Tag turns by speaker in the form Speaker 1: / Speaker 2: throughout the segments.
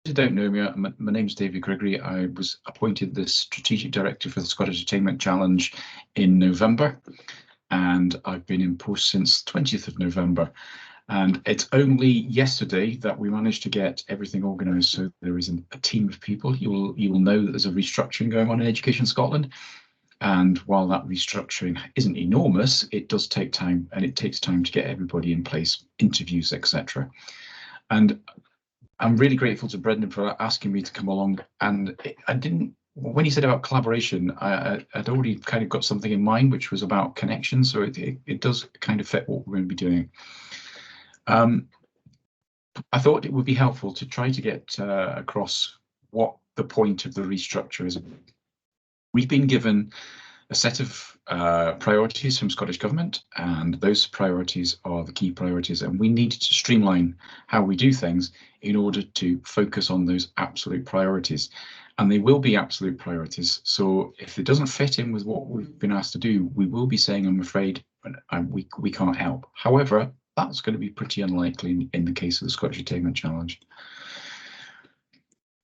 Speaker 1: you don't know me, my name's David Gregory. I was appointed the Strategic Director for the Scottish Attainment Challenge in November, and I've been in post since 20th of November. And it's only yesterday that we managed to get everything organised. So there is a team of people. You will know that there's a restructuring going on in Education Scotland. And while that restructuring isn't enormous, it does take time, and it takes time to get everybody in place, interviews, etc. And I'm really grateful to Brendan for asking me to come along. And when he said about collaboration, I'd already kind of got something in mind, which was about connections. So it does kind of fit what we're going to be doing. I thought it would be helpful to try to get across what the point of the restructure is. We've been given a set of priorities from Scottish Government, and those priorities are the key priorities, and we need to streamline how we do things in order to focus on those absolute priorities. And they will be absolute priorities. So if it doesn't fit in with what we've been asked to do, we will be saying, I'm afraid, we can't help. However, that's going to be pretty unlikely in the case of the Scottish Attainment Challenge.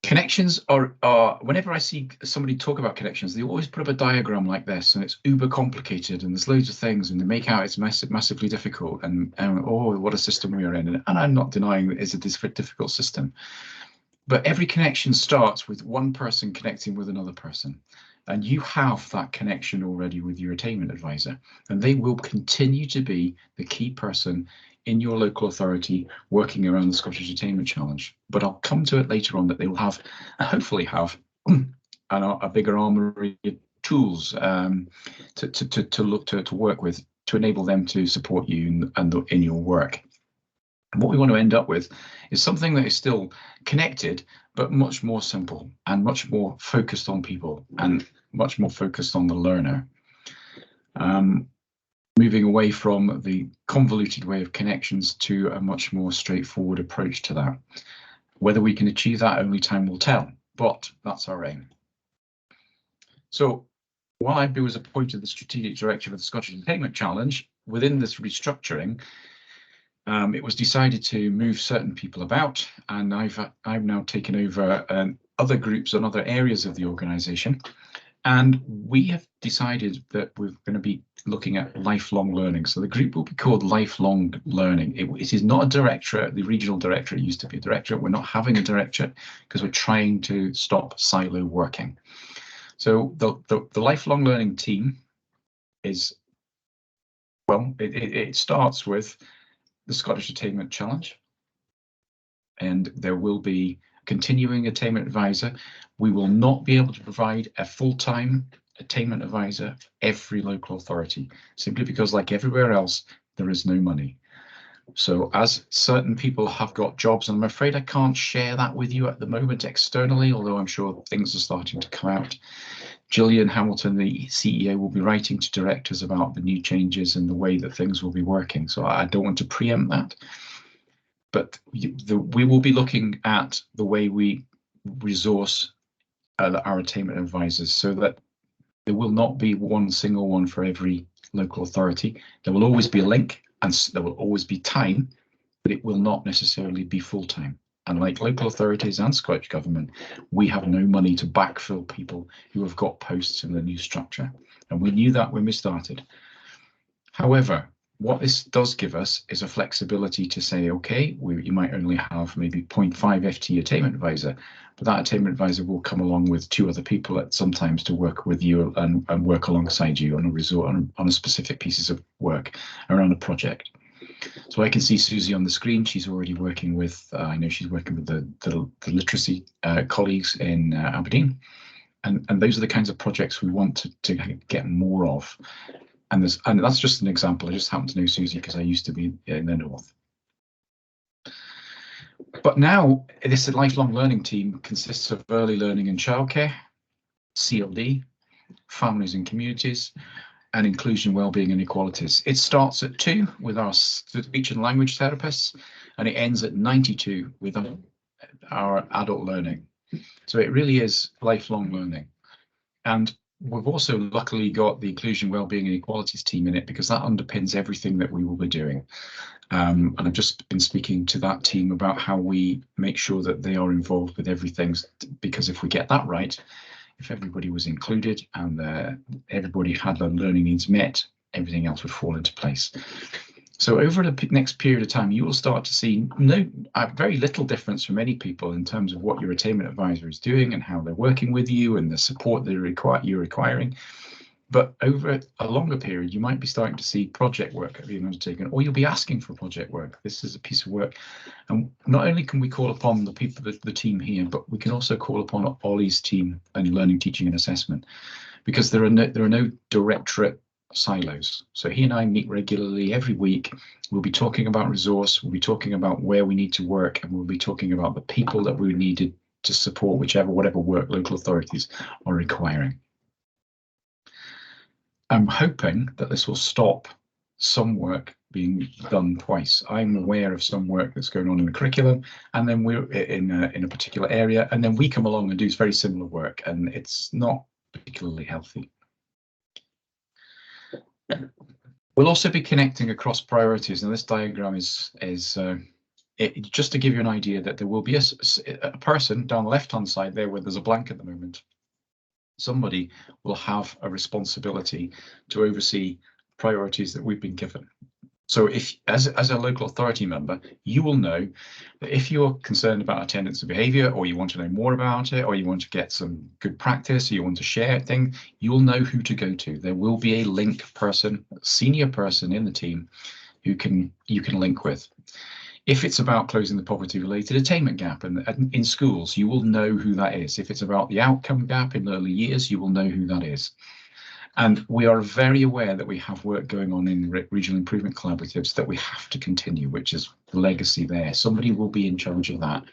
Speaker 1: Connections are whenever I see somebody talk about connections, they always put up a diagram like this, and it's uber complicated, and there's loads of things, and they make out it's massively difficult, and oh, what a system we are in. And I'm not denying that it's a difficult system, but every connection starts with one person connecting with another person, and you have that connection already with your attainment advisor, and they will continue to be the key person in your local authority working around the Scottish Attainment Challenge. But I'll come to it later on that they will have, hopefully have, a bigger armoury of tools to work with to enable them to support you in your work. And what we want to end up with is something that is still connected, but much more simple and much more focused on people and much more focused on the learner. Moving away from the convoluted way of connections to a much more straightforward approach to that. Whether we can achieve that, only time will tell, but that's our aim. So while I was appointed the Strategic Director for the Scottish Attainment Challenge, within this restructuring, it was decided to move certain people about, and I've now taken over other groups and other areas of the organisation. And we have decided that we're going to be looking at lifelong learning. So the group will be called Lifelong Learning. It is not a directorate. The regional directorate used to be a directorate. We're not having a directorate because we're trying to stop silo working. So the Lifelong Learning team is, well, it starts with the Scottish Attainment Challenge, and there will be continuing attainment advisor. We will not be able to provide a full-time attainment advisor for every local authority, simply because, like everywhere else, there is no money. So as certain people have got jobs, and I'm afraid I can't share that with you at the moment externally, although I'm sure things are starting to come out. Gillian Hamilton, the CEO, will be writing to directors about the new changes and the way that things will be working. So I don't want to preempt that. But we will be looking at the way we resource our attainment advisors, so that there will not be one single one for every local authority. There will always be a link, and there will always be time, but it will not necessarily be full-time. And like local authorities and Scottish Government, we have no money to backfill people who have got posts in the new structure. And we knew that when we started. However, what this does give us is a flexibility to say, okay, you might only have maybe 0.5 FT attainment advisor, but that attainment advisor will come along with 2 other people at sometimes to work with you and work alongside you on a specific pieces of work around a project. So I can see Susie on the screen. She's already working with, I know she's working with the literacy colleagues in Aberdeen. And those are the kinds of projects we want to get more of. And that's just an example. I just happen to know Susie because I used to be in the north. But now this lifelong learning team consists of early learning and childcare, CLD, families and communities, and inclusion, wellbeing and equalities. It starts at 2 with our speech and language therapists, and it ends at 92 with our adult learning. So it really is lifelong learning. And we've also luckily got the inclusion, wellbeing and equalities team in it, because that underpins everything that we will be doing. And I've just been speaking to that team about how we make sure that they are involved with everything, because if we get that right, if everybody was included and everybody had their learning needs met, everything else would fall into place. So over the next period of time, you will start to see very little difference from many people in terms of what your attainment advisor is doing and how they're working with you and the support you're requiring. But over a longer period, you might be starting to see project work being undertaken, or you'll be asking for project work. This is a piece of work. And not only can we call upon the people, the team here, but we can also call upon Ollie's team and learning, teaching and assessment, because there are no directorate silos. So he and I meet regularly every week. We'll be talking about resource, we'll be talking about where we need to work, and we'll be talking about the people that we needed to support whatever work local authorities are requiring. I'm hoping that this will stop some work being done twice. I'm aware of some work that's going on in the curriculum, and then we're in a particular area, and then we come along and do very similar work, and it's not particularly healthy. We'll also be connecting across priorities, and this diagram is just to give you an idea that there will be a person down the left-hand side there where there's a blank at the moment. Somebody will have a responsibility to oversee priorities that we've been given. So if, as a local authority member, you will know that if you're concerned about attendance and behaviour, or you want to know more about it, or you want to get some good practice, or you want to share things, you'll know who to go to. There will be a link person, a senior person in the team who you can link with. If it's about closing the poverty-related attainment gap in schools, you will know who that is. If it's about the outcome gap in early years, you will know who that is. And we are very aware that we have work going on in regional improvement collaboratives that we have to continue, which is the legacy there. Somebody will be in charge of that.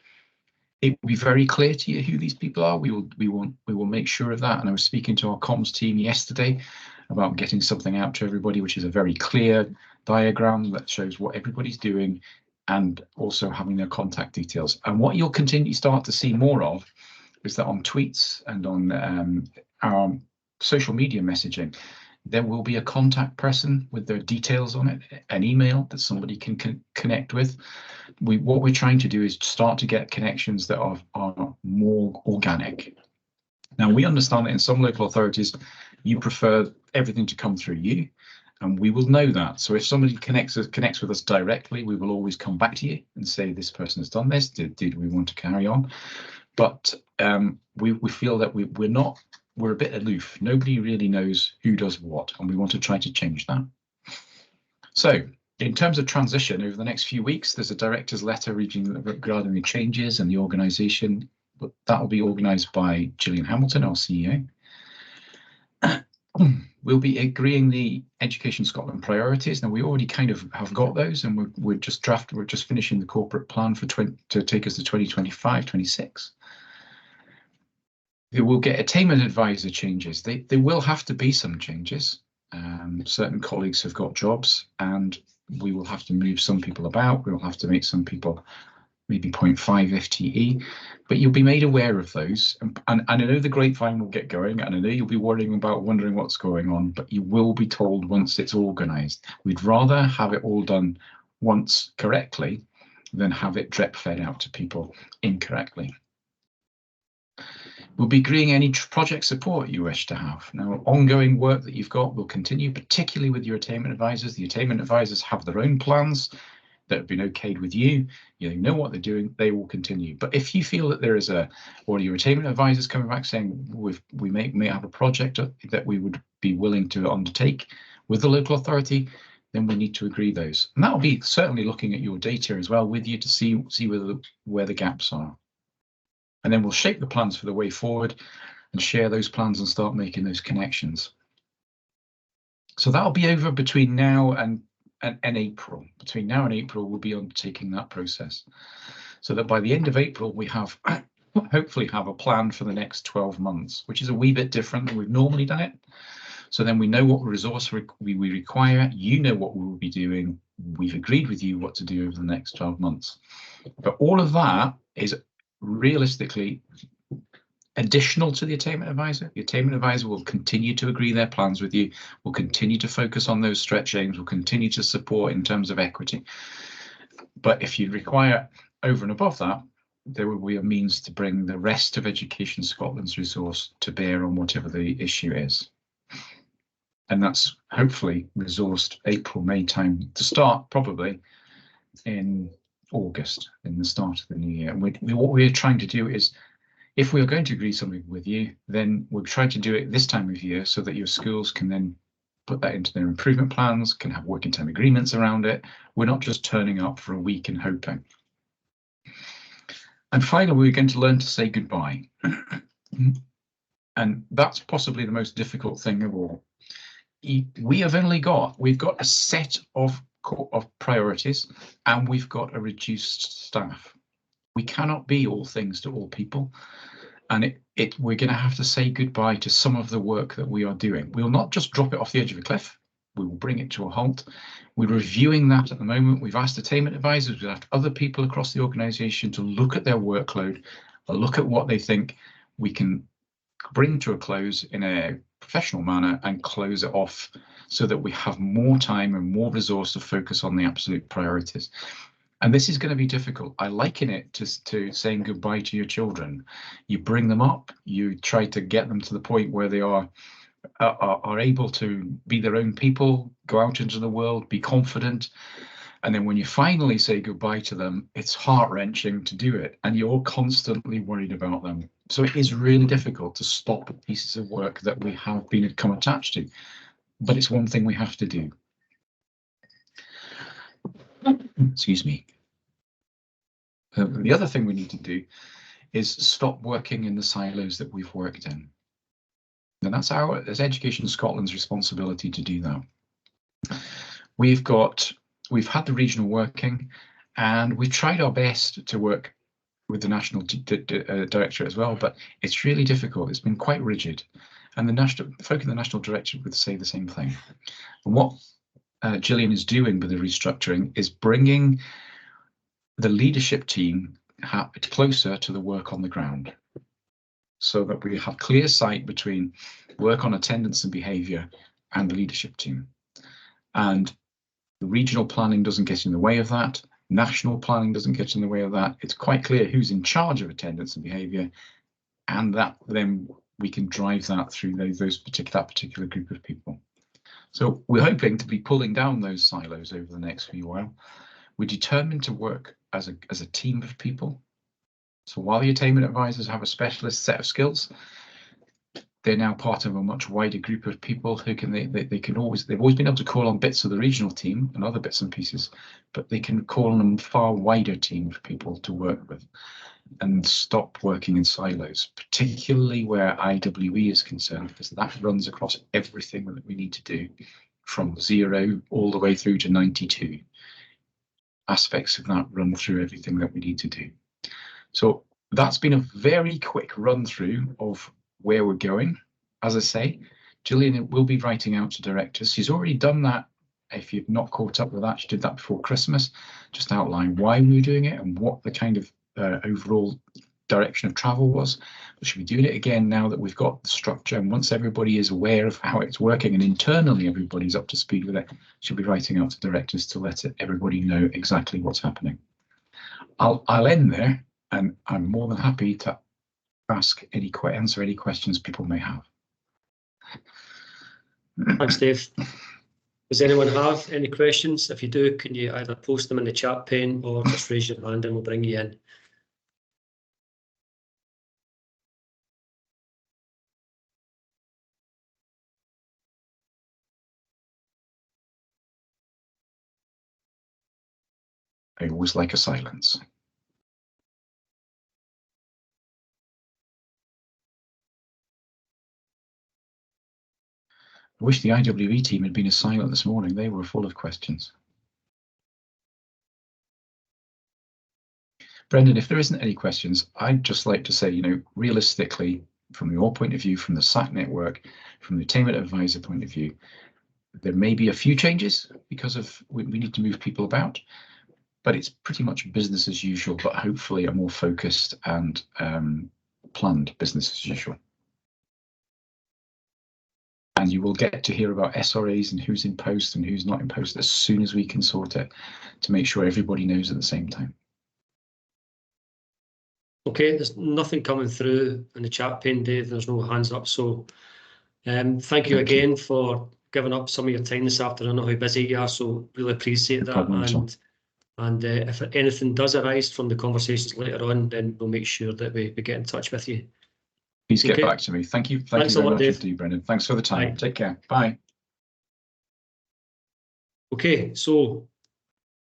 Speaker 1: It will be very clear to you who these people are. We will make sure of that. And I was speaking to our comms team yesterday about getting something out to everybody, which is a very clear diagram that shows what everybody's doing, and also having their contact details. And what you'll start to see more of is that on tweets and on our social media messaging, there will be a contact person with their details on it, an email that somebody can connect with. What we're trying to do is start to get connections that are more organic. Now, we understand that in some local authorities, you prefer everything to come through you, and we will know that. So if somebody connects with us directly, we will always come back to you and say, this person has done this, did we want to carry on? But we feel that we're a bit aloof. Nobody really knows who does what, and we want to try to change that. So in terms of transition, over the next few weeks, there's a director's letter regarding the changes and the organisation, but that will be organised by Gillian Hamilton, our CEO. We'll be agreeing the Education Scotland priorities. Now, we already kind of have got those, and we're just finishing the corporate plan to take us to 2025-26. We'll get attainment advisor changes. There will have to be some changes. Certain colleagues have got jobs, and we will have to move some people about. We'll have to make some people maybe 0.5 FTE, but you'll be made aware of those. And I know the grapevine will get going, and I know you'll be wondering what's going on, but you will be told once it's organised. We'd rather have it all done once correctly than have it drip fed out to people incorrectly. We'll be agreeing any project support you wish to have. Now, ongoing work that you've got will continue, particularly with your attainment advisors. The attainment advisors have their own plans that have been okayed with you. You know what they're doing, they will continue. But if you feel that there is or your attainment advisors coming back saying we may have a project that we would be willing to undertake with the local authority, then we need to agree those. And that'll be certainly looking at your data as well with you to see where the gaps are. And then we'll shape the plans for the way forward and share those plans and start making those connections. So that'll be over between now and April. Between now and April, we'll be undertaking that process, so that by the end of April, we hopefully have a plan for the next 12 months, which is a wee bit different than we've normally done it. So then we know what resource we require, you know what we will be doing, we've agreed with you what to do over the next 12 months. But all of that is realistically additional to the attainment advisor. The attainment advisor will continue to agree their plans with you, will continue to focus on those stretch aims, will continue to support in terms of equity. But if you require over and above that, there will be a means to bring the rest of Education Scotland's resource to bear on whatever the issue is. And that's hopefully resourced April, May time to start, probably in August, in the start of the new year. And what we're trying to do is, if we're going to agree something with you, then we're trying to do it this time of year so that your schools can then put that into their improvement plans, can have working time agreements around it. We're not just turning up for a week and hoping. And finally, we're going to learn to say goodbye. And that's possibly the most difficult thing of all. We've got a set of priorities, and we've got a reduced staff. We cannot be all things to all people, and we're going to have to say goodbye to some of the work that we are doing. We'll not just drop it off the edge of a cliff. We will bring it to a halt. We're reviewing that at the moment. We've asked attainment advisors, we've asked other people across the organisation to look at their workload, look at what they think we can bring to a close in a professional manner and close it off so that we have more time and more resource to focus on the absolute priorities. And this is going to be difficult. I liken it to saying goodbye to your children. You bring them up, you try to get them to the point where they are able to be their own people, go out into the world, be confident. And then when you finally say goodbye to them, it's heart-wrenching to do it, and you're constantly worried about them. So it is really difficult to stop pieces of work that we have become attached to, but it's one thing we have to do. Excuse me. The other thing we need to do is stop working in the silos that we've worked in. And that's as Education Scotland's responsibility to do that. We've had the regional working, and we've tried our best to work with the national directorate as well, but it's really difficult. It's been quite rigid, and the folk in the national directorate would say the same thing. And what Gillian is doing with the restructuring is bringing the leadership team closer to the work on the ground, so that we have clear sight between work on attendance and behaviour and the leadership team. And the regional planning doesn't get in the way of that. National planning doesn't get in the way of that. It's quite clear who's in charge of attendance and behaviour, and that then we can drive that through that particular group of people. So we're hoping to be pulling down those silos over the next few while. We're determined to work as a team of people. So while the attainment advisors have a specialist set of skills, they're now part of a much wider group of people who they've always been able to call on bits of the regional team and other bits and pieces, but they can call on a far wider team of people to work with and stop working in silos, particularly where IWE is concerned, because that runs across everything that we need to do from 0 all the way through to 92. Aspects of that run through everything that we need to do. So that's been a very quick run through of where we're going. As I say, Gillian will be writing out to directors. She's already done that. If you've not caught up with that, she did that before Christmas, just outline why we were doing it and what the kind of overall direction of travel was. But she'll be doing it again now that we've got the structure, and once everybody is aware of how it's working and internally everybody's up to speed with it, she'll be writing out to directors to let everybody know exactly what's happening. I'll end there, and I'm more than happy to answer any questions people may have.
Speaker 2: Thanks, Dave. Does anyone have any questions? If you do, can you either post them in the chat pane or just raise your hand and we'll bring you in.
Speaker 1: I always like a silence. I wish the IWE team had been as silent this morning. They were full of questions. Brendan, if there isn't any questions, I'd just like to say, realistically, from your point of view, from the SAC network, from the attainment advisor point of view, there may be a few changes because we need to move people about, but it's pretty much business as usual, but hopefully a more focused and planned business as usual. And you will get to hear about SRAs and who's in post and who's not in post as soon as we can sort it, to make sure everybody knows at the same time.
Speaker 2: Okay, there's nothing coming through in the chat pane, Dave. There's no hands up. So thank you again for giving up some of your time this afternoon. I know how busy you are, so really appreciate that. And if anything does arise from the conversations later on, then we'll make sure that we get in touch with you.
Speaker 1: Please get back to me. Thank you. Thanks you very much indeed, Brendan. Thanks for the time. Bye. Take care. Bye.
Speaker 2: Okay, so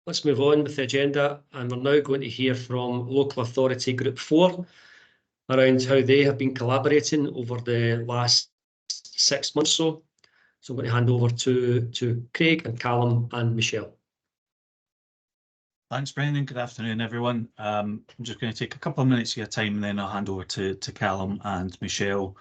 Speaker 2: let's move on with the agenda, and we're now going to hear from Local Authority Group 4 around how they have been collaborating over the last 6 months or so. So I'm going to hand over to Craig and Callum and Michelle.
Speaker 3: Thanks, Brendan. Good afternoon, everyone. I'm just going to take a couple of minutes of your time, and then I'll hand over to Callum and Michelle,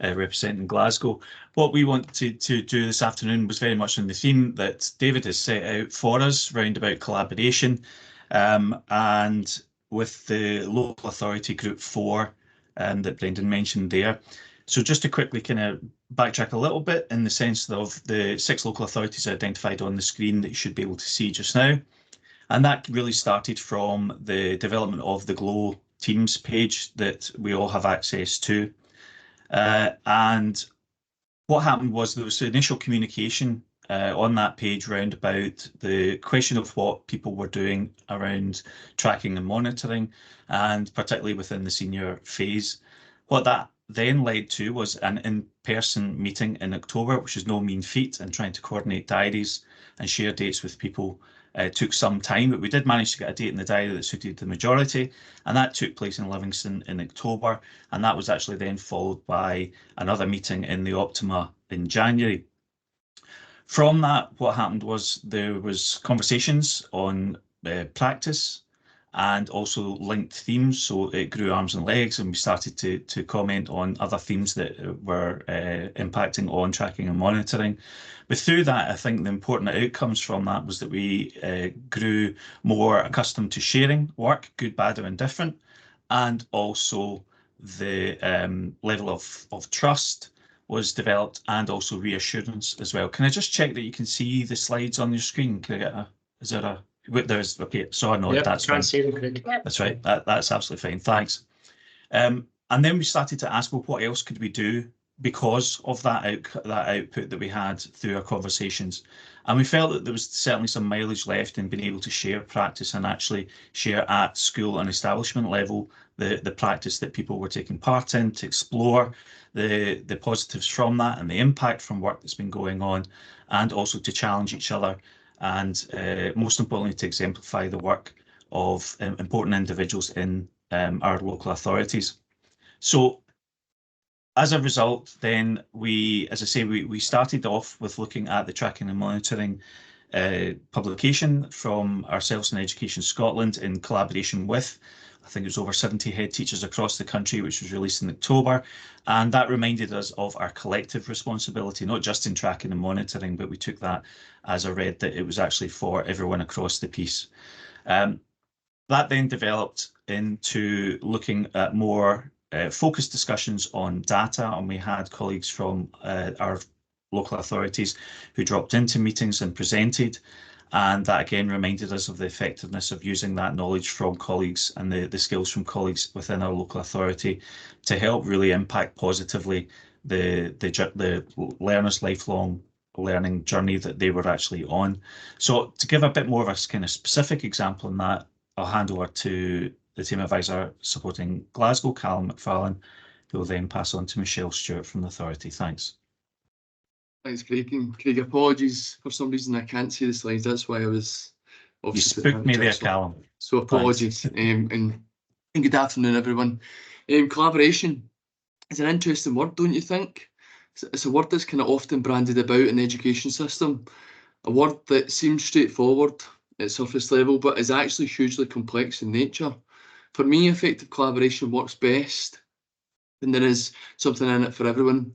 Speaker 3: representing Glasgow. What we wanted to do this afternoon was very much in the theme that David has set out for us, round about collaboration, and with the Local Authority Group 4 that Brendan mentioned there. So just to quickly kind of backtrack a little bit in the sense of the 6 local authorities identified on the screen that you should be able to see just now. And that really started from the development of the Glow Teams page that we all have access to. And what happened was there was initial communication on that page round about the question of what people were doing around tracking and monitoring, and particularly within the senior phase. What that then led to was an in-person meeting in October, which is no mean feat, and trying to coordinate diaries and share dates with people took some time, but we did manage to get a date in the diary that suited the majority, and that took place in Livingston in October, and that was actually then followed by another meeting in the Optima in January. From that, what happened was there was conversations on practice and also linked themes, so it grew arms and legs, and we started to comment on other themes that were impacting on tracking and monitoring. But through that, I think the important outcomes from that was that we grew more accustomed to sharing work, good, bad, or indifferent, and also the level of trust was developed, and also reassurance as well. Can I just check that you can see the slides on your screen? Can I get a, is there a, there's, okay, so I know that's fine. See them, Craig. That's right, that's absolutely fine, thanks. And then we started to ask, well, what else could we do because of that output that we had through our conversations? And we felt that there was certainly some mileage left in being able to share practice and actually share at school and establishment level the practice that people were taking part in, to explore the positives from that and the impact from work that's been going on, and also to challenge each other, and most importantly to exemplify the work of important individuals in our local authorities. So as a result, then we, as I say, we started off with looking at the tracking and monitoring publication from ourselves in Education Scotland in collaboration with, I think it was over 70 head teachers across the country, which was released in October. And that reminded us of our collective responsibility, not just in tracking and monitoring, but we took that as a read that it was actually for everyone across the piece. That then developed into looking at more focused discussions on data, and we had colleagues from our local authorities who dropped into meetings and presented, and that again reminded us of the effectiveness of using that knowledge from colleagues and the skills from colleagues within our local authority to help really impact positively the learners' lifelong learning journey that they were actually on. So to give a bit more of a kind of specific example in that, I'll hand over to the team advisor supporting Glasgow, Callum McFarlane, who will then pass on to Michelle Stewart from the authority. Thanks.
Speaker 4: Thanks, Craig. And Craig, apologies, for some reason I can't see the slides. That's why I was obviously. You spooked me there, Callum. So apologies. And good afternoon, everyone. Collaboration is an interesting word, don't you think? It's a word that's kind of often branded about in the education system. A word that seems straightforward at surface level, but is actually hugely complex in nature. For me, effective collaboration works best when there is something in it for everyone,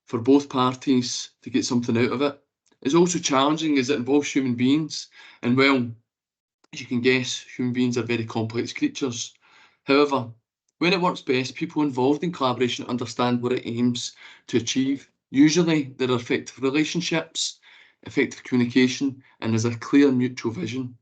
Speaker 4: for both parties to get something out of it. It's also challenging as it involves human beings, and well, as you can guess, human beings are very complex creatures. However, When it works best, people involved in collaboration understand what it aims to achieve. Usually there are effective relationships, effective communication, and there's a clear mutual vision.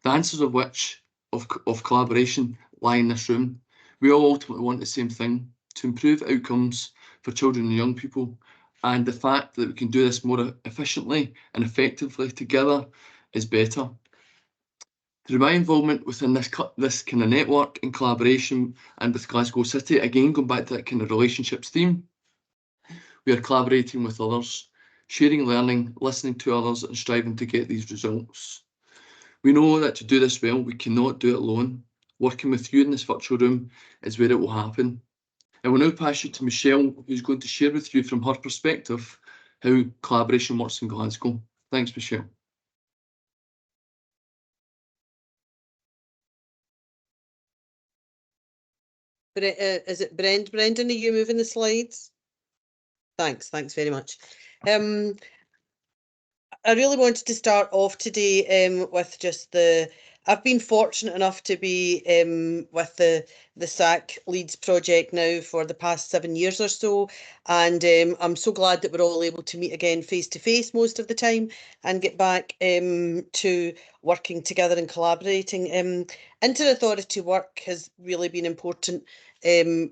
Speaker 4: The answers of collaboration lie in this room. We all ultimately want the same thing, to improve outcomes for children and young people. And the fact that we can do this more efficiently and effectively together is better. Through my involvement within this kind of network and collaboration and with Glasgow City, again, going back to that kind of relationships theme, we are collaborating with others, sharing learning, listening to others and striving to get these results. We know that to do this well, we cannot do it alone. Working with you in this virtual room is where it will happen. I will now pass you to Michelle, who's going to share with you from her perspective how collaboration works in Glasgow. Thanks, Michelle.
Speaker 5: Is it Brendan, are you moving the slides? Thanks very much. I really wanted to start off today with just I've been fortunate enough to be with the SAC Leads project now for the past 7 years or so, and I'm so glad that we're all able to meet again face to face most of the time and get back to working together and collaborating. Inter-authority work has really been important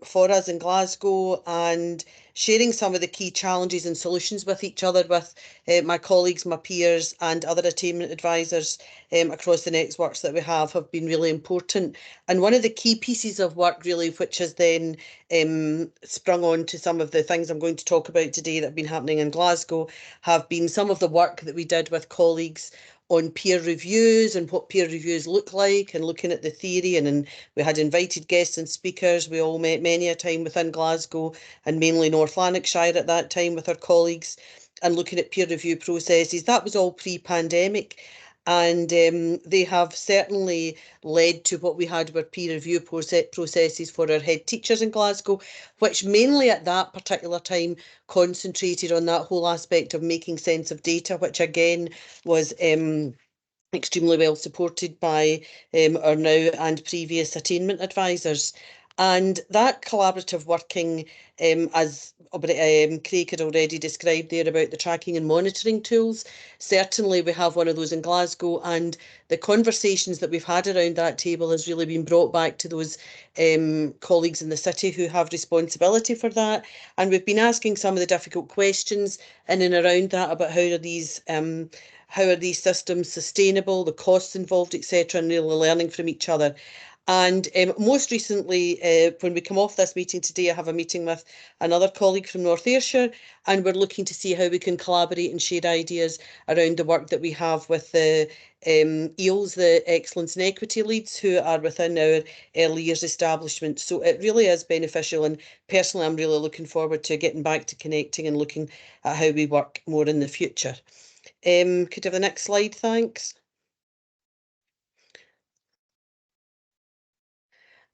Speaker 5: for us in Glasgow, and sharing some of the key challenges and solutions with each other, with my colleagues, my peers and other attainment advisors across the networks that we have been really important. And one of the key pieces of work really, which has then sprung on to some of the things I'm going to talk about today that have been happening in Glasgow, have been some of the work that we did with colleagues on peer reviews and what peer reviews look like, and looking at the theory, and we had invited guests and speakers. We all met many a time within Glasgow and mainly North Lanarkshire at that time with our colleagues, and looking at peer review processes. That was all pre-pandemic, and they have certainly led to what we had with peer review processes for our head teachers in Glasgow, which mainly at that particular time concentrated on that whole aspect of making sense of data, which again was extremely well supported by our now and previous attainment advisors. And that collaborative working, as Craig had already described there about the tracking and monitoring tools, certainly we have one of those in Glasgow, and the conversations that we've had around that table has really been brought back to those colleagues in the city who have responsibility for that. And we've been asking some of the difficult questions in and around that about how are these systems sustainable, the costs involved, etc., and really learning from each other. And most recently, when we come off this meeting today, I have a meeting with another colleague from North Ayrshire, and we're looking to see how we can collaborate and share ideas around the work that we have with the EELs, the Excellence and Equity Leads, who are within our early years establishment. So it really is beneficial, and personally I'm really looking forward to getting back to connecting and looking at how we work more in the future. Could I have the next slide, thanks?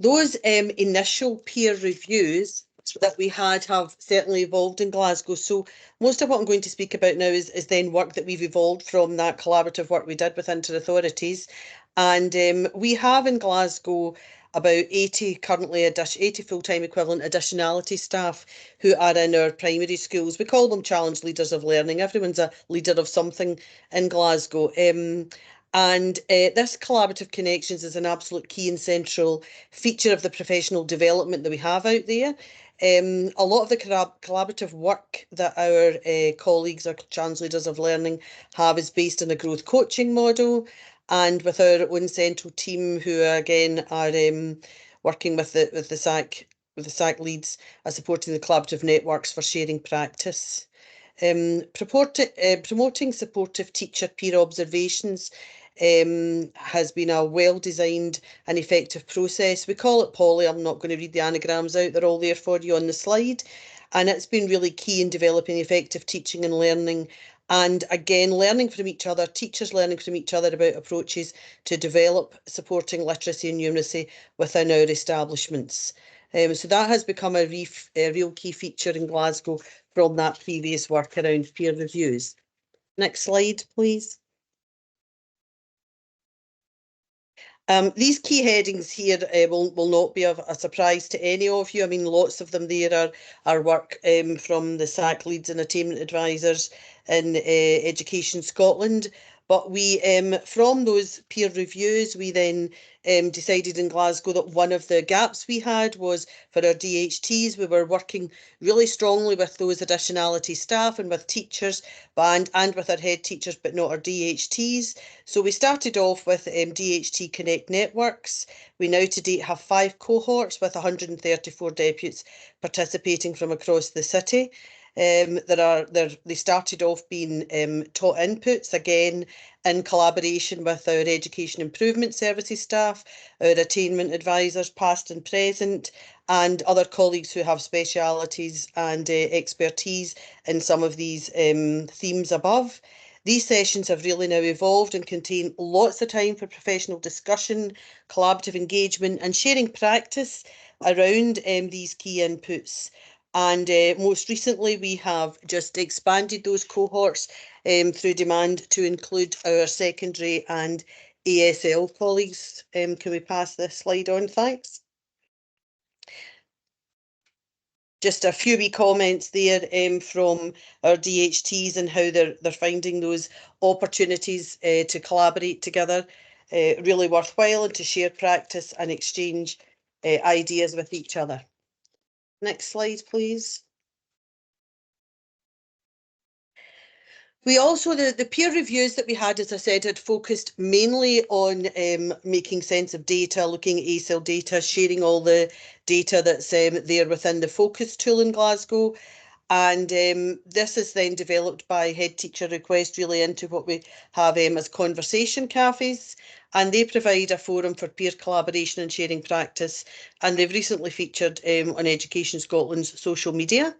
Speaker 5: Those initial peer reviews that we had have certainly evolved in Glasgow. So most of what I'm going to speak about now is then work that we've evolved from that collaborative work we did with inter-authorities. And we have in Glasgow about 80 currently 80 full-time equivalent additionality staff who are in our primary schools. We call them challenge leaders of learning. Everyone's a leader of something in Glasgow. And this collaborative connections is an absolute key and central feature of the professional development that we have out there. A lot of the collaborative work that our colleagues, our challenge leaders of learning, have is based on a growth coaching model, and with our own central team, who again are working with the SAC Leads, are supporting the collaborative networks for sharing practice. Promoting supportive teacher peer observations has been a well-designed and effective process. We call it Polly. I'm not going to read the anagrams out, they're all there for you on the slide. And it's been really key in developing effective teaching and learning. And again, learning from each other, teachers learning from each other about approaches to develop supporting literacy and numeracy within our establishments. So that has become a real key feature in Glasgow from that previous work around peer reviews. Next slide, please. These key headings here will not be of a surprise to any of you. I mean, lots of them there are work from the SAC leads and attainment advisors in Education Scotland. But we, from those peer reviews, we then decided in Glasgow that one of the gaps we had was for our DHTs. We were working really strongly with those additionality staff and with teachers and with our head teachers, but not our DHTs. So we started off with DHT Connect networks. We now to date have 5 cohorts with 134 deputies participating from across the city. They started off being taught inputs, again, in collaboration with our Education Improvement Services staff, our attainment advisors, past and present, and other colleagues who have specialities and expertise in some of these themes above. These sessions have really now evolved and contain lots of time for professional discussion, collaborative engagement, and sharing practice around these key inputs. And most recently, we have just expanded those cohorts through demand to include our secondary and ASL colleagues. Can we pass this slide on? Thanks. Just a few wee comments there from our DHTs and how they're finding those opportunities to collaborate together. Really worthwhile, and to share practice and exchange ideas with each other. Next slide, please. We also, the peer reviews that we had, as I said, had focused mainly on making sense of data, looking at ASL data, sharing all the data that's there within the focus tool in Glasgow. And this is then developed by head teacher request really into what we have as conversation cafes. And they provide a forum for peer collaboration and sharing practice. And they've recently featured on Education Scotland's social media.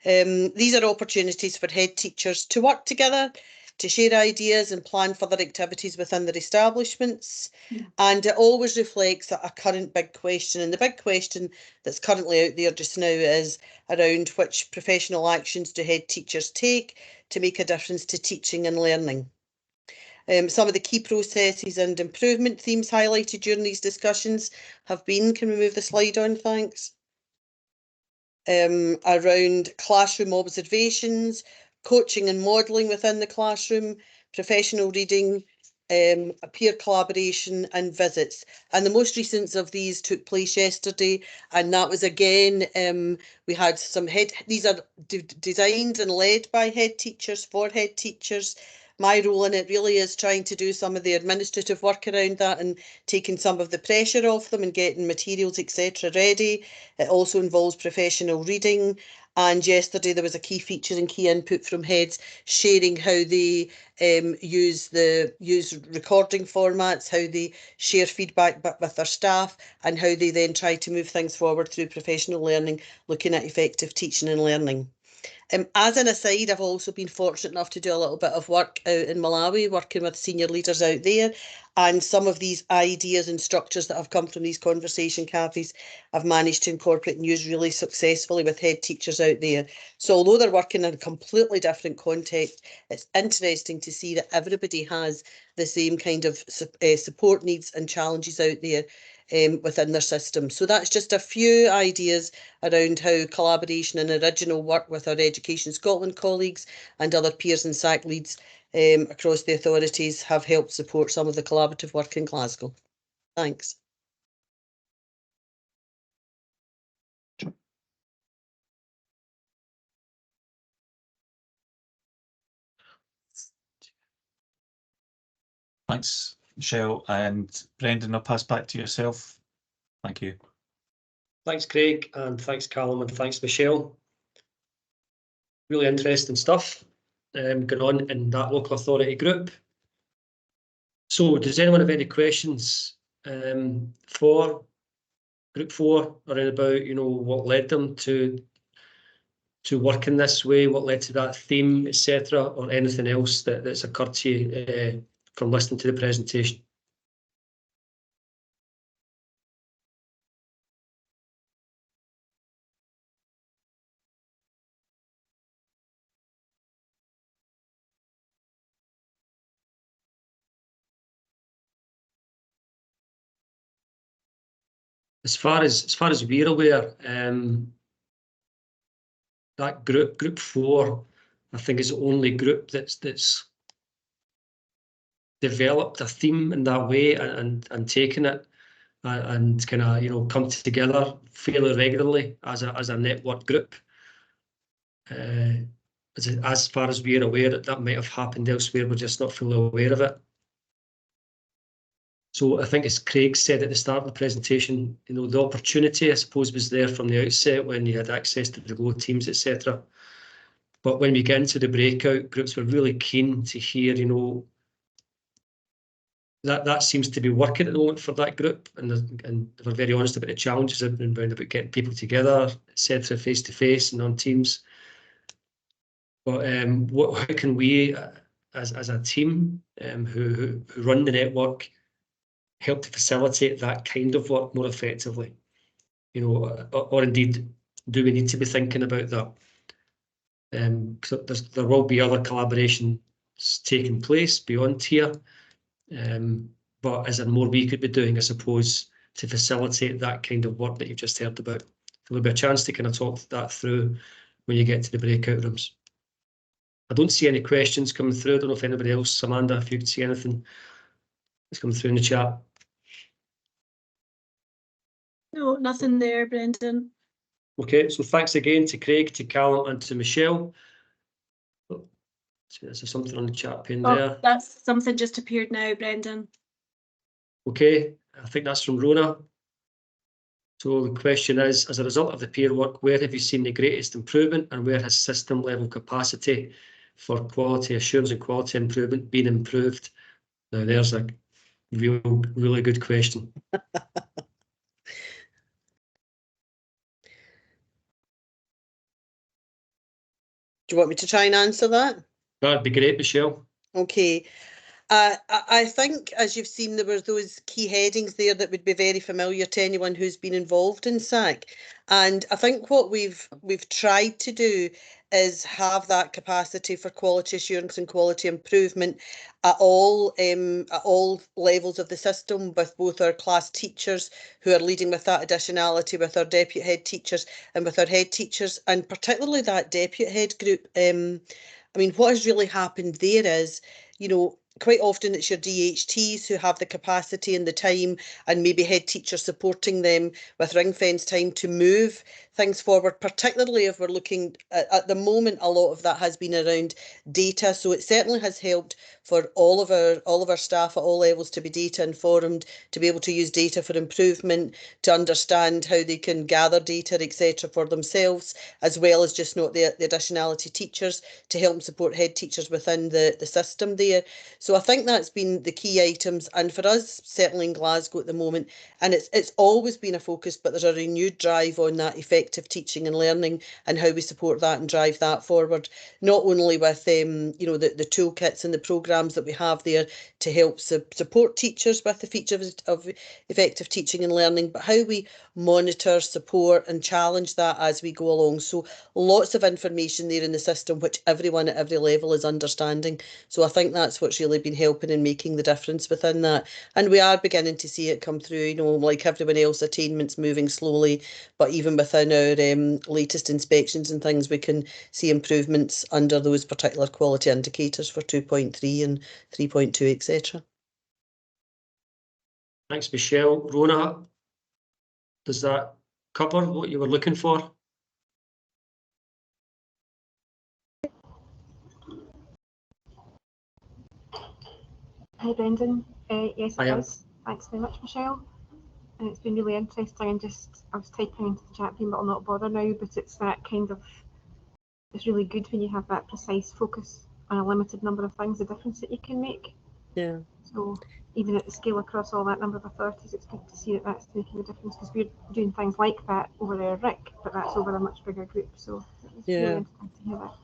Speaker 5: These are opportunities for head teachers to work together, to share ideas and plan further activities within their establishments. And it always reflects a current big question. And the big question that's currently out there just now is around which professional actions do head teachers take to make a difference to teaching and learning. Some of the key processes and improvement themes highlighted during these discussions have been, can we move the slide on, thanks? Around classroom observations, coaching and modelling within the classroom, professional reading, peer collaboration and visits. And the most recent of these took place yesterday, and that was again, we had some these are designed and led by head teachers for head teachers. My role in it really is trying to do some of the administrative work around that and taking some of the pressure off them and getting materials, etc. ready. It also involves professional reading. And yesterday there was a key feature and key input from heads sharing how they use recording formats, how they share feedback with their staff, and how they then try to move things forward through professional learning, looking at effective teaching and learning. As an aside, I've also been fortunate enough to do a little bit of work out in Malawi, working with senior leaders out there. And some of these ideas and structures that have come from these conversation cafes I've managed to incorporate and use really successfully with head teachers out there. So although they're working in a completely different context, it's interesting to see that everybody has the same kind of support needs and challenges out there within their system. So that's just a few ideas around how collaboration and original work with our Education Scotland colleagues and other peers and SAC leads across the authorities have helped support some of the collaborative work in Glasgow. Thanks.
Speaker 3: Thanks, Michelle. And Brendan, I'll pass back to yourself. Thank you.
Speaker 2: Thanks, Craig, and thanks, Callum, and thanks, Michelle. Really interesting stuff going on in that local authority group. So does anyone have any questions for Group 4 around about, what led them to work in this way, what led to that theme, etc., or anything else that's occurred to you from listening to the presentation? As far as we're aware, that group 4, I think, is the only group that's developed a theme in that way and taken it and kind of come together fairly regularly as a network group. As far as we're aware, that might have happened elsewhere, we're just not fully aware of it. So I think, as Craig said at the start of the presentation, the opportunity, I suppose, was there from the outset when you had access to the Go teams, etc. But when we get into the breakout groups, we're really keen to hear, that seems to be working at the moment for that group, and we're very honest about the challenges around about getting people together, etc., face to face and on teams. But how can we, as a team who run the network, help to facilitate that kind of work more effectively? Or indeed, do we need to be thinking about that? Because there will be other collaborations taking place beyond here. But is there more we could be doing, I suppose, to facilitate that kind of work that you've just heard about? There'll be a chance to kind of talk that through when you get to the breakout rooms. I don't see any questions coming through. I don't know if anybody else, Amanda, if you could see anything that's coming through in the chat.
Speaker 6: No, nothing there, Brendan.
Speaker 2: Okay, so thanks again to Craig, to Callum and to Michelle. Oh, is there something on the chat pane there?
Speaker 6: That's something just appeared now, Brendan.
Speaker 2: Okay, I think that's from Rona. So the question is, as a result of the peer work, where have you seen the greatest improvement, and where has system level capacity for quality assurance and quality improvement been improved? Now there's a really good question.
Speaker 5: Do you want me to try and answer that?
Speaker 2: That'd be great, Michelle.
Speaker 5: Okay. I think, as you've seen, there were those key headings there that would be very familiar to anyone who's been involved in SAC. And I think what we've tried to do is have that capacity for quality assurance and quality improvement at all levels of the system, with both our class teachers who are leading with that additionality, with our deputy head teachers and with our head teachers, and particularly that deputy head group. I mean, what has really happened there is, quite often it's your DHTs who have the capacity and the time, and maybe head teachers supporting them with ring fence time to move things forward, particularly if we're looking at the moment, a lot of that has been around data. So it certainly has helped for all of our staff at all levels to be data informed, to be able to use data for improvement, to understand how they can gather data, etc., for themselves, as well as just not the additionality teachers to help support head teachers within the system there. So I think that's been the key items, and for us, certainly in Glasgow at the moment, and it's always been a focus, but there's a renewed drive on that effective teaching and learning and how we support that and drive that forward, not only with the toolkits and the programmes that we have there to help support teachers with the features of effective teaching and learning, but how we monitor, support and challenge that as we go along. So lots of information there in the system, which everyone at every level is understanding. So I think that's what's really been helping and making the difference within that. And we are beginning to see it come through, like everyone else, attainment's moving slowly, but even within our latest inspections and things, we can see improvements under those particular quality indicators for 2.3 and 3.2, etc.
Speaker 2: Thanks, Michelle. Rona, does that cover what you were looking for?
Speaker 7: Hi, Brendan. Yes, it does. Thanks very much, Michelle. And it's been really interesting, and I was typing into the chat room, but I'll not bother now, but it's that kind of, it's really good when you have that precise focus on a limited number of things, the difference that you can make.
Speaker 5: Yeah.
Speaker 7: So even at the scale across all that number of authorities, it's good to see that that's making a difference, because we're doing things like that over there, Rick, but that's over a much bigger group. So it's really interesting to hear that.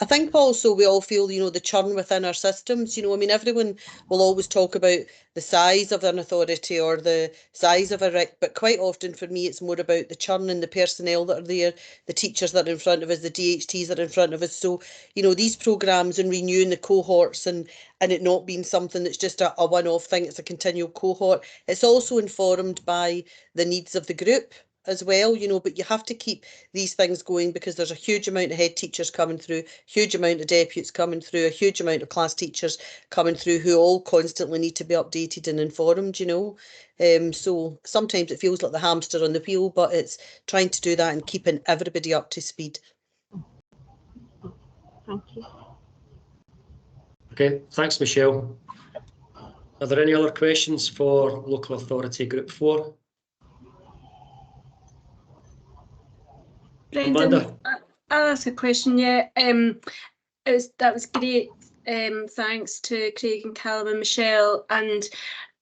Speaker 5: I think also we all feel, you know, the churn within our systems. You know, I mean, everyone will always talk about the size of an authority or the size of a RIC, but quite often for me, it's more about the churn and the personnel that are there, the teachers that are in front of us, the DHTs that are in front of us. So, you know, these programmes and renewing the cohorts and it not being something that's just a one-off thing, it's a continual cohort. It's also informed by the needs of the group as well, you know, but you have to keep these things going because there's a huge amount of head teachers coming through, huge amount of deputies coming through, a huge amount of class teachers coming through who all constantly need to be updated and informed, you know. So sometimes it feels like the hamster on the wheel, but it's trying to do that and keeping everybody up to speed.
Speaker 7: Thank you.
Speaker 2: Okay, thanks, Michelle. Are there any other questions for Local Authority Group 4?
Speaker 6: Brendan,
Speaker 2: Amanda?
Speaker 6: I'll ask a question. Yeah, that was great. Thanks to Craig and Callum and Michelle. And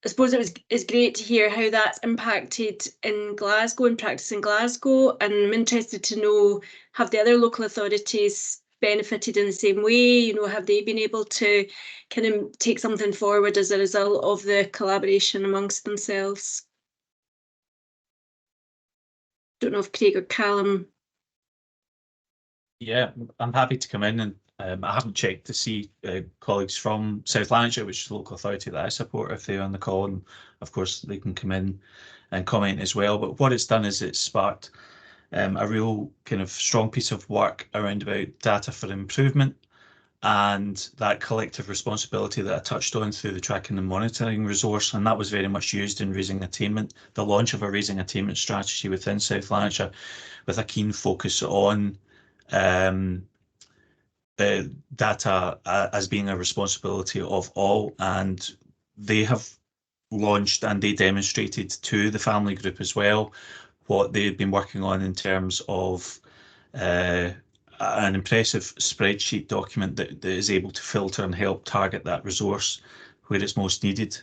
Speaker 6: I suppose it's great to hear how that's impacted in Glasgow and practice in Glasgow. And I'm interested to know, have the other local authorities benefited in the same way? You know, have they been able to kind of take something forward as a result of the collaboration amongst themselves? Don't know if Craig or Callum.
Speaker 3: Yeah, I'm happy to come in, and I haven't checked to see colleagues from South Lanarkshire, which is the local authority that I support, if they're on the call, and of course they can come in and comment as well. But what it's done is it's sparked a real kind of strong piece of work around about data for improvement and that collective responsibility that I touched on through the tracking and monitoring resource, and that was very much used in raising attainment, the launch of a raising attainment strategy within South Lanarkshire, with a keen focus on the data as being a responsibility of all. And they have launched and they demonstrated to the family group as well what they've been working on in terms of an impressive spreadsheet document that is able to filter and help target that resource where it's most needed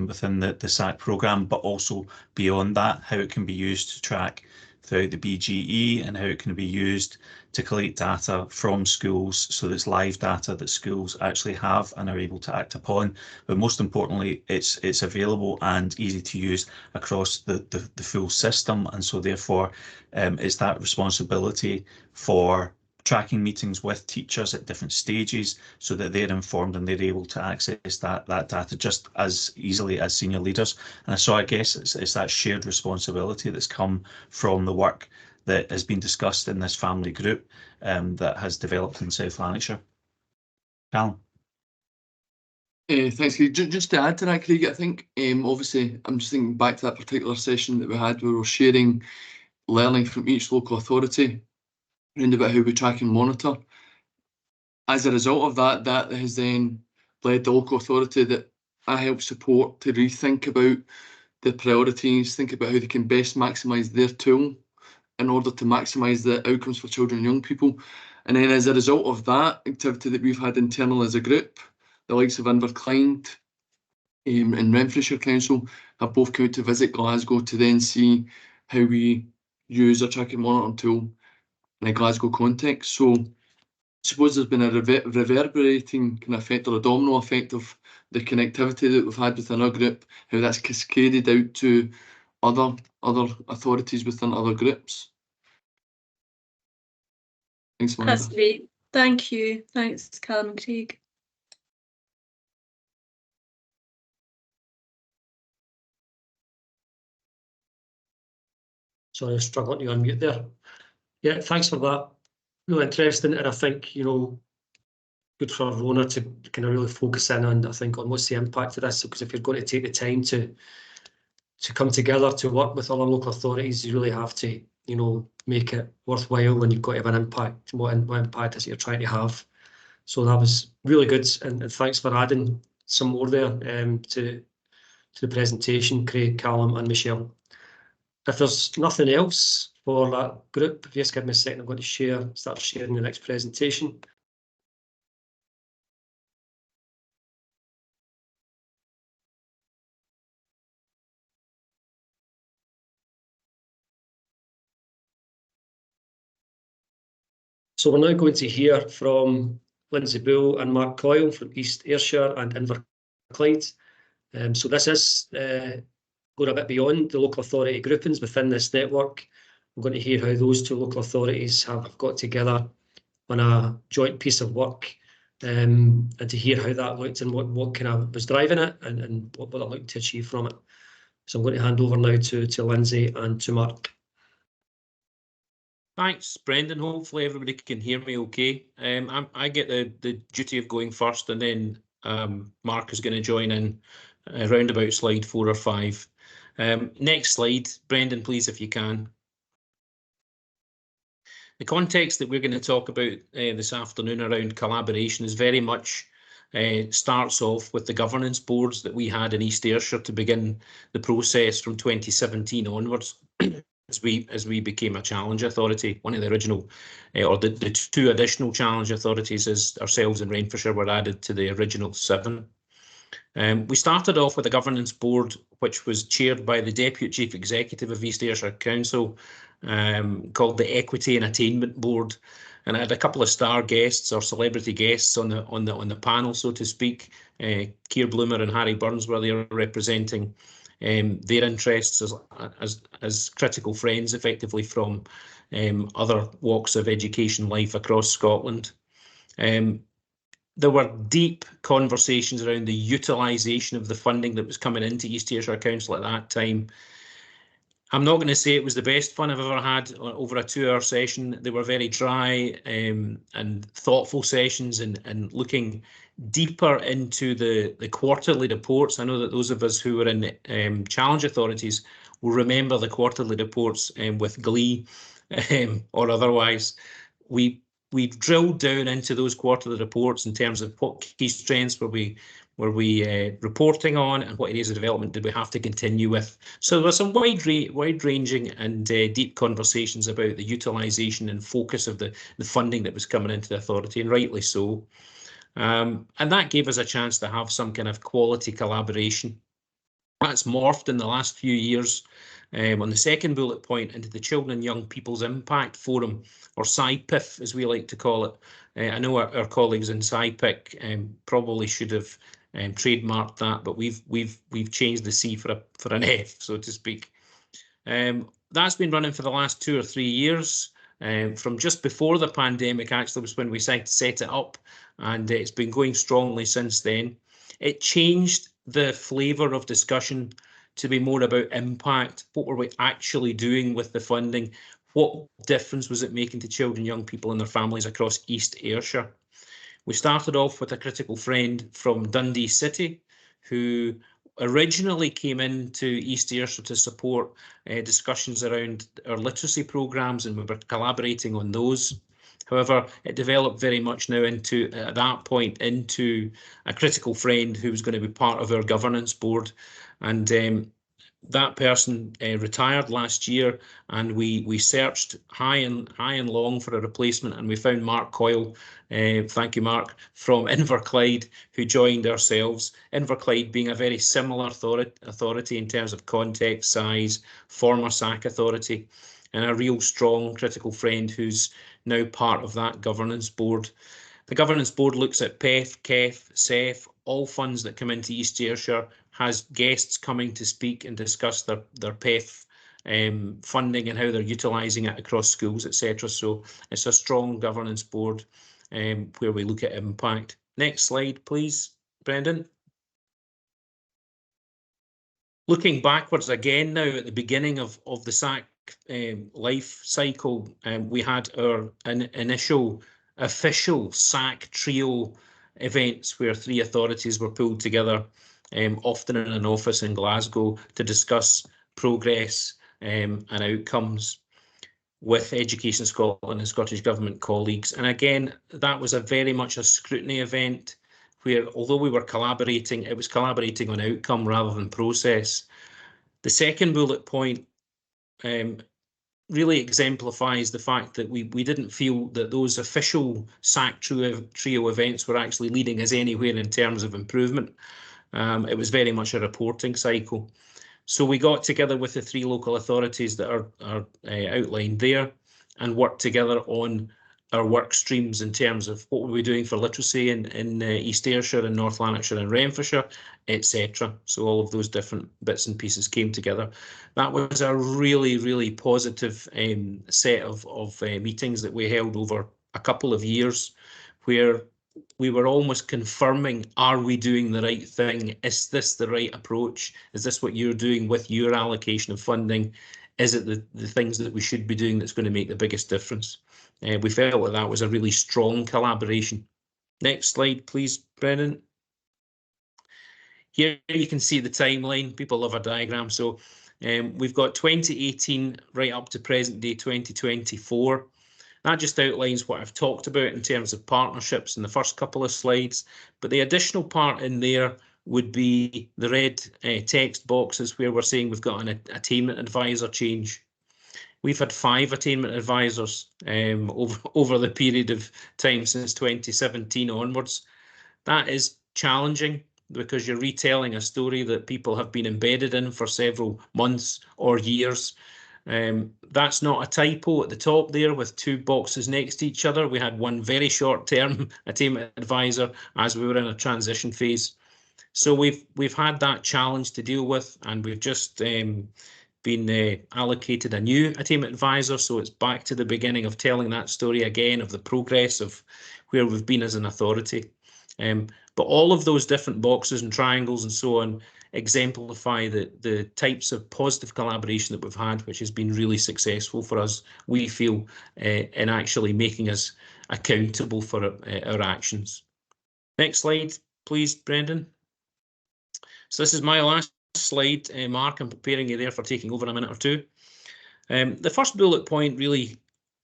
Speaker 3: within the SAC programme, but also beyond that, how it can be used to track throughout the BGE and how it can be used to collect data from schools, so that it's live data that schools actually have and are able to act upon. But most importantly, it's available and easy to use across the full system, and so therefore it's that responsibility for tracking meetings with teachers at different stages so that they're informed and they're able to access that data just as easily as senior leaders. And so I guess it's that shared responsibility that's come from the work that has been discussed in this family group that has developed in South Lanarkshire. Callum?
Speaker 4: Thanks, Craig. Just to add to that, Craig, I think obviously I'm just thinking back to that particular session that we had where we were sharing learning from each local authority around about how we track and monitor. As a result of that, that has then led the local authority that I help support to rethink about their priorities, think about how they can best maximise their tool in order to maximise the outcomes for children and young people. And then as a result of that activity that we've had internal as a group, the likes of Inverclyde and Renfrewshire Council have both come out to visit Glasgow to then see how we use a track and monitor tool in a Glasgow context. So I suppose there's been a reverberating kind of effect, or a domino effect of the connectivity that we've had within our group, how that's cascaded out to other authorities within other groups. Thanks, Amanda.
Speaker 6: That's great. Thank you. Thanks, Callum and Craig.
Speaker 2: Sorry, I was struggling to unmute there. Yeah, thanks for that. Really interesting, and I think, you know, good for Rona to kind of really focus in on, I think, on what's the impact of this, because if you're going to take the time to come together to work with other local authorities, you really have to, you know, make it worthwhile, and you've got to have an impact. What impact is it you're trying to have? So that was really good, and thanks for adding some more there to the presentation, Craig, Callum and Michelle. If there's nothing else for that group, if you just give me a second, I'm going to start sharing the next presentation. So we're now going to hear from Lindsay Bull and Mark Coyle from East Ayrshire and Inverclyde. So this is going a bit beyond the local authority groupings within this network. We're going to hear how those two local authorities have got together on a joint piece of work, and to hear how that looked and what kind of was driving it and what they're looking to achieve from it. So I'm going to hand over now to Lindsay and to Mark.
Speaker 8: Thanks, Brendan. Hopefully everybody can hear me okay. I get the duty of going first, and then Mark is going to join in around about slide 4 or 5. Next slide, Brendan, please, if you can. The context that we're going to talk about this afternoon around collaboration is very much starts off with the governance boards that we had in East Ayrshire to begin the process from 2017 onwards. As we became a challenge authority. One of the original, or the 2 additional challenge authorities as ourselves in Renfrewshire were added to the original 7. We started off with a governance board which was chaired by the Deputy Chief Executive of East Ayrshire Council, called the Equity and Attainment Board, and I had a couple of star guests or celebrity guests on the panel, so to speak. Keir Bloomer and Harry Burns were there representing their interests as critical friends, effectively, from other walks of education life across Scotland. There were deep conversations around the utilisation of the funding that was coming into East Ayrshire Council at that time. I'm not going to say it was the best fun I've ever had over a 2-hour session. They were very dry and thoughtful sessions, and looking deeper into the quarterly reports. I know that those of us who were in challenge authorities will remember the quarterly reports with glee, or otherwise. We've drilled down into those quarterly reports in terms of what key strengths were we reporting on, and what areas of development did we have to continue with. So there were some wide-ranging and deep conversations about the utilisation and focus of the funding that was coming into the authority, and rightly so. And that gave us a chance to have some kind of quality collaboration. That's morphed in the last few years, on the second bullet point, into the Children and Young People's Impact Forum, or SIPIF as we like to call it. I know our colleagues in SIPIC probably should have trademarked that, but we've changed the C for an F, so to speak. That's been running for the last 2 or 3 years. From just before the pandemic, actually, was when we set it up, and it's been going strongly since then. It changed the flavour of discussion to be more about impact. What were we actually doing with the funding? What difference was it making to children, young people and their families across East Ayrshire? We started off with a critical friend from Dundee City, who originally came into East Ayrshire to support discussions around our literacy programmes, and we were collaborating on those. However, it developed very much now into, at that point, into a critical friend who was going to be part of our governance board. And that person retired last year, and we searched high and long for a replacement, and we found Mark Coyle, thank you Mark, from Inverclyde, who joined ourselves. Inverclyde being a very similar authority in terms of context, size, former SAC authority, and a real strong critical friend who's now part of that governance board. The governance board looks at PEF, KEF, SEF, all funds that come into East Ayrshire, has guests coming to speak and discuss their PEF funding and how they're utilising it across schools, etc. So it's a strong governance board where we look at impact. Next slide, please, Brendan. Looking backwards again now at the beginning of the SAC life cycle, we had our initial official SAC trio events where 3 authorities were pulled together, often in an office in Glasgow, to discuss progress and outcomes with Education Scotland and Scottish Government colleagues. And again, that was very much a scrutiny event where, although we were collaborating, it was collaborating on outcome rather than process. The second bullet point really exemplifies the fact that we didn't feel that those official SAC trio events were actually leading us anywhere in terms of improvement. It was very much a reporting cycle. So we got together with the 3 local authorities that are outlined there and worked together on our work streams in terms of what we're doing for literacy in East Ayrshire and North Lanarkshire and Renfrewshire, etc. So all of those different bits and pieces came together. That was a really, really positive set of meetings that we held over a couple of years, where we were almost confirming, are we doing the right thing? Is this the right approach? Is this what you're doing with your allocation of funding? Is it the things that we should be doing that's going to make the biggest difference? We felt that that was a really strong collaboration. Next slide, please, Brendan. Here you can see the timeline. People love a diagram. So we've got 2018 right up to present day 2024. That just outlines what I've talked about in terms of partnerships in the first couple of slides. But the additional part in there would be the red text boxes where we're saying we've got an attainment advisor change. We've had 5 attainment advisors over the period of time since 2017 onwards. That is challenging because you're retelling a story that people have been embedded in for several months or years. That's not a typo at the top there with 2 boxes next to each other. We had one very short-term attainment advisor as we were in a transition phase. So we've had that challenge to deal with, and we've just been allocated a new attainment advisor. So it's back to the beginning of telling that story again of the progress of where we've been as an authority. But all of those different boxes and triangles and so on exemplify the types of positive collaboration that we've had, which has been really successful for us, we feel, in actually making us accountable for our actions. Next slide, please, Brendan. So this is my last slide. Mark, I'm preparing you there for taking over in a minute or two. The first bullet point really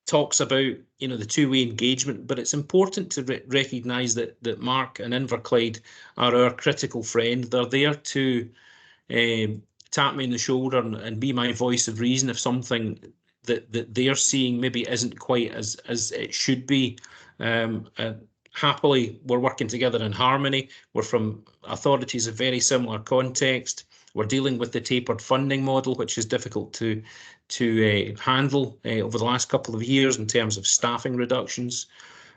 Speaker 8: talks about, you know, the two-way engagement, but it's important to recognise that Mark and Inverclyde are our critical friend. They're there to tap me on the shoulder and be my voice of reason if something that they're seeing maybe isn't quite as it should be. Happily, we're working together in harmony. We're from authorities of very similar context. We're dealing with the tapered funding model, which is difficult to handle over the last couple of years in terms of staffing reductions.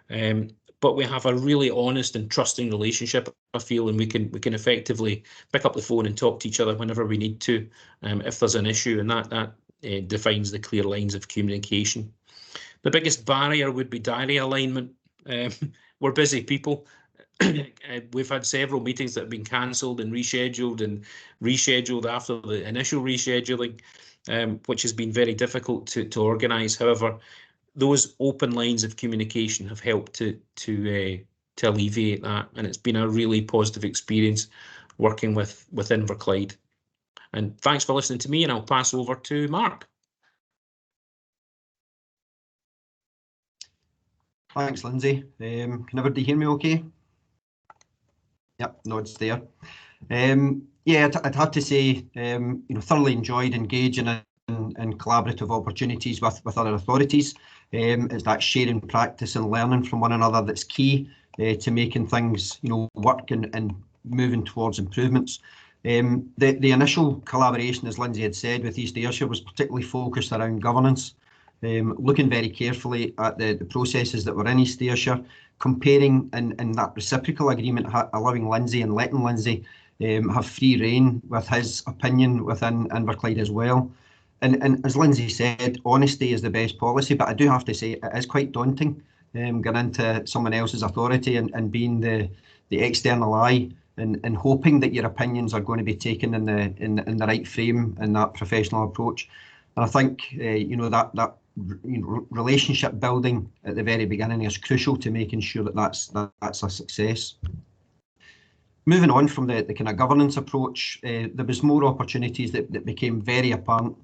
Speaker 8: But we have a really honest and trusting relationship, I feel, and we can effectively pick up the phone and talk to each other whenever we need to, if there's an issue, and that defines the clear lines of communication. The biggest barrier would be diary alignment. We're busy people. We've had several meetings that have been cancelled and rescheduled after the initial rescheduling, which has been very difficult to organise. However, those open lines of communication have helped to alleviate that, and it's been a really positive experience working with Inverclyde. And thanks for listening to me, and I'll pass over to Mark.
Speaker 9: Thanks, Lindsay. Can everybody hear me okay? Yep, nods there. Yeah, I'd have to say, you know, thoroughly enjoyed engaging in collaborative opportunities with other authorities. It's that sharing practice and learning from one another that's key to making things, you know, work and moving towards improvements. The initial collaboration, as Lindsay had said, with East Ayrshire was particularly focused around governance. Looking very carefully at the processes that were in East Ayrshire, comparing in that reciprocal agreement, allowing Lindsay and letting Lindsay have free rein with his opinion within Inverclyde as well. And as Lindsay said, honesty is the best policy, but I do have to say it is quite daunting going into someone else's authority and being the external eye and hoping that your opinions are going to be taken in the right frame in that professional approach. And I think you know that relationship building at the very beginning is crucial to making sure that that's a success. Moving on from the kind of governance approach, there was more opportunities that became very apparent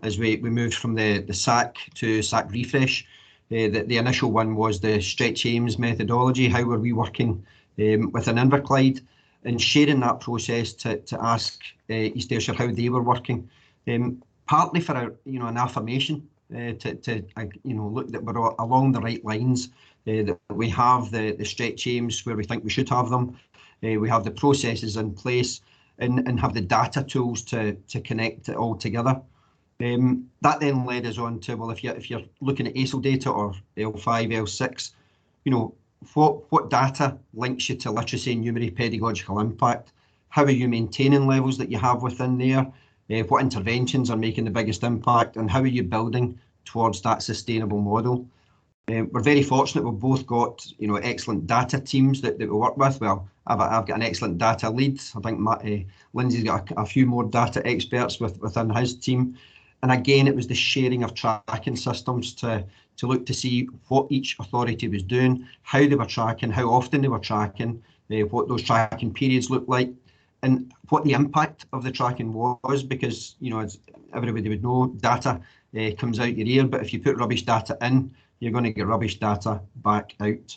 Speaker 9: as we moved from the SAC to SAC refresh. The initial one was the stretch aims methodology. How were we working within Inverclyde, and sharing that process to ask East Ayrshire how they were working, partly for an affirmation to look that we're along the right lines, that we have the stretch aims where we think we should have them, we have the processes in place, and have the data tools to connect it all together. That then led us on to, well, if you're looking at ASIL data or L5, L6, you know, what data links you to literacy and numeracy pedagogical impact? How are you maintaining levels that you have within there? What interventions are making the biggest impact, and how are you building towards that sustainable model? We're very fortunate we've both got, you know, excellent data teams that we work with. Well, I've got an excellent data lead. I think Lindsay's got a few more data experts within his team. And again, it was the sharing of tracking systems to look to see what each authority was doing, how they were tracking, how often they were tracking, what those tracking periods looked like, and what the impact of the tracking was, because, you know, as everybody would know, data comes out your ear, but if you put rubbish data in, you're going to get rubbish data back out.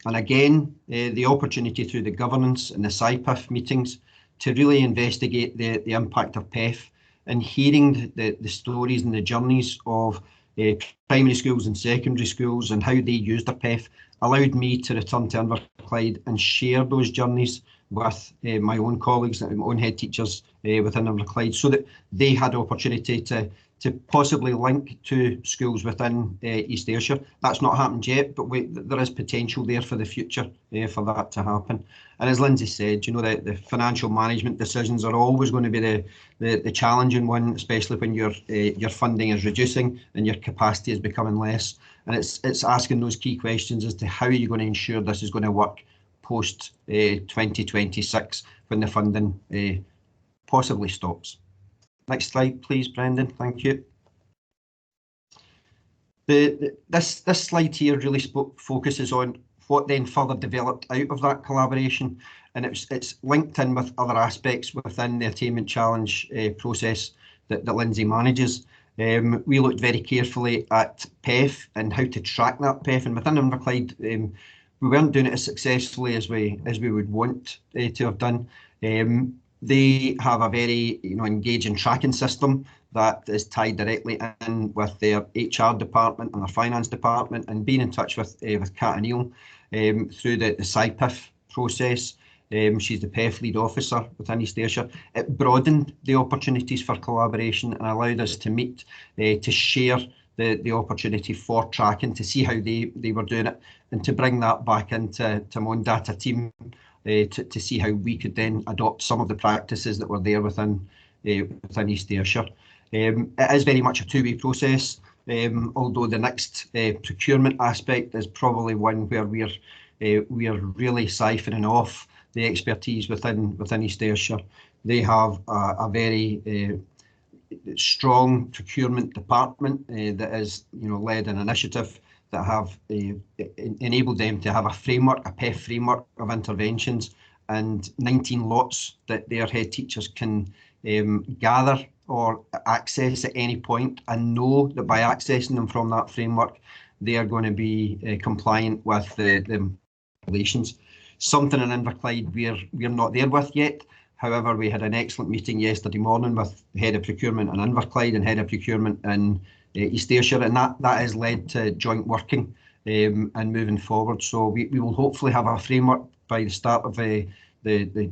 Speaker 9: And again, the opportunity through the governance and the SIPIF meetings to really investigate the impact of PEF, and hearing the stories and the journeys of primary schools and secondary schools and how they use their PEF allowed me to return to Inverclyde and share those journeys with my own colleagues, my own head teachers within Inverclyde, so that they had the opportunity to possibly link to schools within East Ayrshire. That's not happened yet, but there is potential there for the future for that to happen. And as Lindsay said, you know, the financial management decisions are always going to be the challenging one, especially when your funding is reducing and your capacity is becoming less. And it's asking those key questions as to how are you going to ensure this is going to work post 2026 when the funding possibly stops. Next slide, please, Brendan. Thank you. This slide here really focuses on what then further developed out of that collaboration, and it's linked in with other aspects within the Attainment Challenge process that Lindsay manages. We looked very carefully at PEF and how to track that PEF, and within Inverclyde, we weren't doing it as successfully as we would want to have done. They have a very, you know, engaging tracking system that is tied directly in with their HR department and their finance department, and being in touch with Kat O'Neill through the SIPIF process. She's the PEF lead officer within East Ayrshire. It broadened the opportunities for collaboration and allowed us to meet, to share the opportunity for tracking, to see how they were doing it, and to bring that back into my own data team to see how we could then adopt some of the practices that were there within East Ayrshire. It is very much a two-way process, although the next procurement aspect is probably one where we are really siphoning off the expertise within East Ayrshire. They have a very strong procurement department that is, you know, led an initiative that have enabled them to have a framework, a PEF framework of interventions, and 19 lots that their head teachers can gather or access at any point, and know that by accessing them from that framework, they are going to be compliant with the regulations. Something in Inverclyde we're not there with yet. However, we had an excellent meeting yesterday morning with Head of Procurement in Inverclyde and Head of Procurement in East Ayrshire, and that has led to joint working and moving forward. So we will hopefully have a framework by the start of the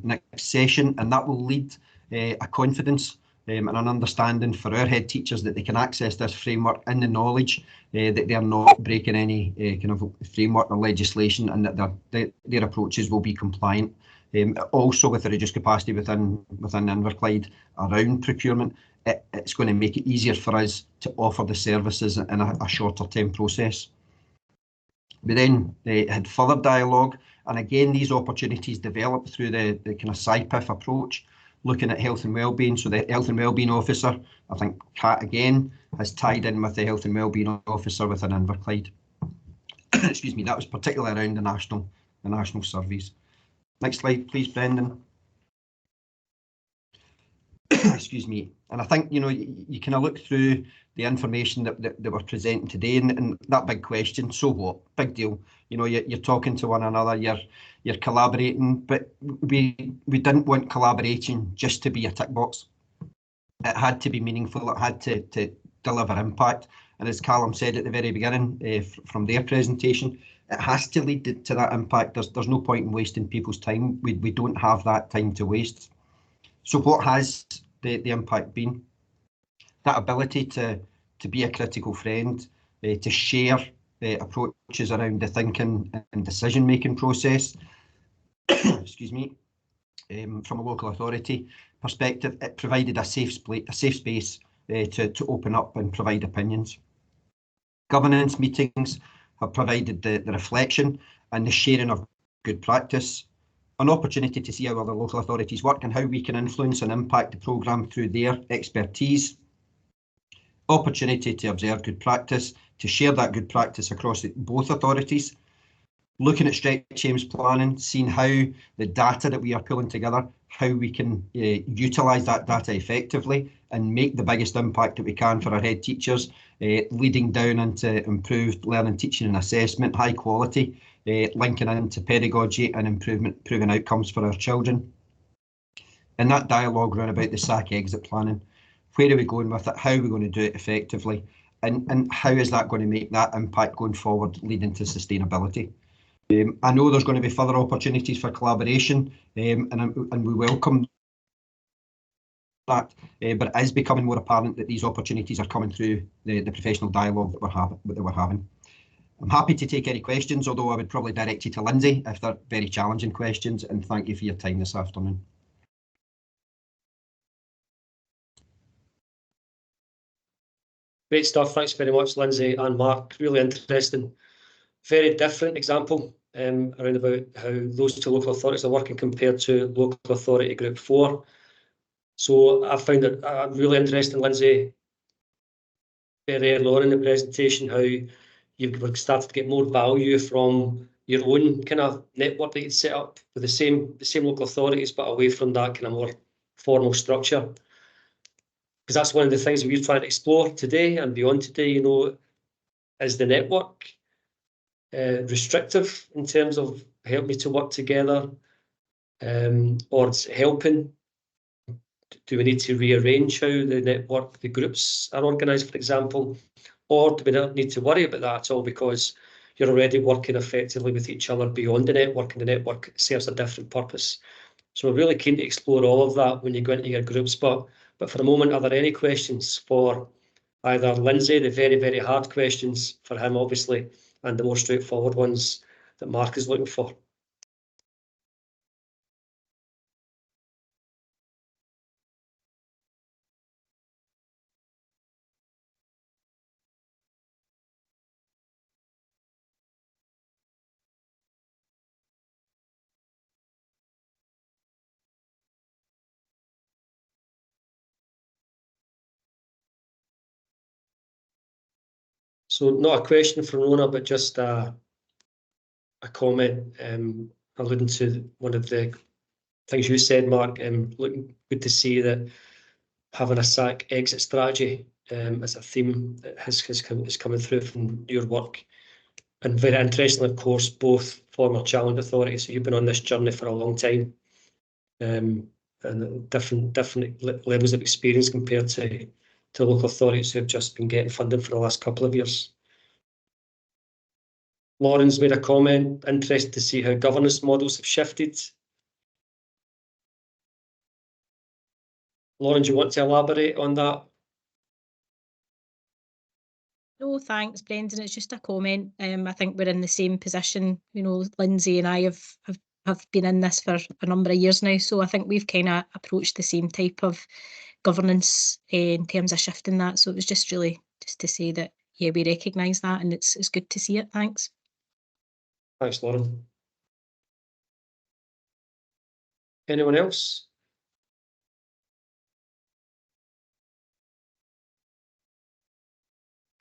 Speaker 9: next session, and that will lead a confidence and an understanding for our head teachers that they can access this framework in the knowledge that they're not breaking any kind of framework or legislation, and that their approaches will be compliant. Also, with the reduced capacity within Inverclyde around procurement, it's going to make it easier for us to offer the services in a shorter term process. We then had further dialogue, and again these opportunities developed through the kind of SIPIF approach, looking at health and wellbeing. So the health and wellbeing officer, I think Kat again, has tied in with the health and wellbeing officer within Inverclyde. Excuse me, that was particularly around the national surveys. Next slide, please, Brendan. Excuse me. And I think, you know, you kind of look through the information that we're presenting today, and that big question, so what? Big deal. You know, you're talking to one another, you're collaborating, but we didn't want collaboration just to be a tick box. It had to be meaningful, it had to deliver impact. And as Callum said at the very beginning from their presentation, it has to lead to that impact. There's no point in wasting people's time. We don't have that time to waste. So what has the impact been? that ability to be a critical friend, to share approaches around the thinking and decision-making process, excuse me, from a local authority perspective, it provided a safe space to open up and provide opinions. Governance meetings have provided the reflection and the sharing of good practice, an opportunity to see how other local authorities work and how we can influence and impact the programme through their expertise, opportunity to observe good practice, to share that good practice across both authorities, looking at stretch aims planning, seeing how the data that we are pulling together, how we can utilise that data effectively and make the biggest impact that we can for our head teachers, leading down into improved learning, teaching and assessment, high quality, linking into pedagogy and improving outcomes for our children. And that dialogue around about the SAC exit planning, where are we going with it, how are we going to do it effectively, and how is that going to make that impact going forward, leading to sustainability. I know there's going to be further opportunities for collaboration, and we welcome that, but it is becoming more apparent that these opportunities are coming through the professional dialogue that we're having. I'm happy to take any questions, although I would probably direct you to Lindsay if they're very challenging questions, and thank you for your time this afternoon.
Speaker 2: Great stuff. Thanks very much, Lindsay and Mark. Really interesting. Very different example around about how those two local authorities are working compared to local authority group 4. So I found it really interesting, Lindsay, very early on in the presentation, how you've started to get more value from your own kind of network that you'd set up with the same local authorities, but away from that kind of more formal structure. Because that's one of the things that we're trying to explore today and beyond today, you know, is the network restrictive in terms of helping me to work together, or it's helping? Do we need to rearrange how the network, the groups are organised, for example, or do we not need to worry about that at all because you're already working effectively with each other beyond the network, and the network serves a different purpose? So we're really keen to explore all of that when you go into your groups. But for the moment, are there any questions for either Lindsay, the very, very hard questions for him, obviously, and the more straightforward ones that Mark is looking for? So not a question from Rona, but just a comment alluding to one of the things you said, Mark. Looking good to see that having a SAC exit strategy as a theme that is coming through from your work. And very interestingly, of course, both former challenge authorities. So you've been on this journey for a long time, and different levels of experience compared to local authorities who have just been getting funding for the last couple of years. Lauren's made a comment, interested to see how governance models have shifted. Lauren, do you want to elaborate on that?
Speaker 10: No, thanks, Brendan. It's just a comment. I think we're in the same position. You know, Lindsay and I have been in this for a number of years now, so I think we've kind of approached the same type of governance in terms of shifting that. So it was just really just to say that, yeah, we recognise that, and it's good to see it. Thanks.
Speaker 2: Thanks, Lauren. Anyone else?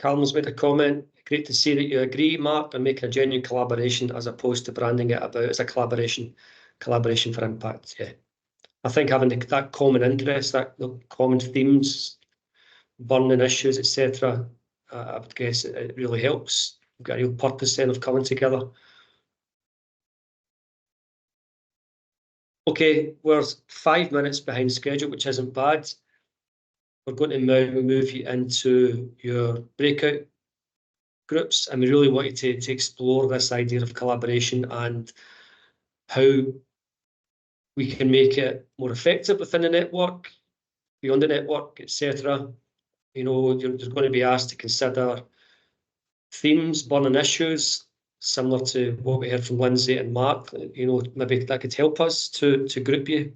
Speaker 2: Callum's made a comment. Great to see that you agree, Mark, on making a genuine collaboration as opposed to branding it about as a collaboration for impact. Yeah, I think having that common interest, that common themes, burning issues, etc. I would guess it really helps. We've got a real purpose then of coming together. Okay, we're 5 minutes behind schedule, which isn't bad. We're going to now move you into your breakout groups, and we really want you to explore this idea of collaboration and how we can make it more effective within the network, beyond the network, etc. you know, you're going to be asked to consider themes, burning issues, similar to what we heard from Lindsay and Mark. You know, maybe that could help us to group you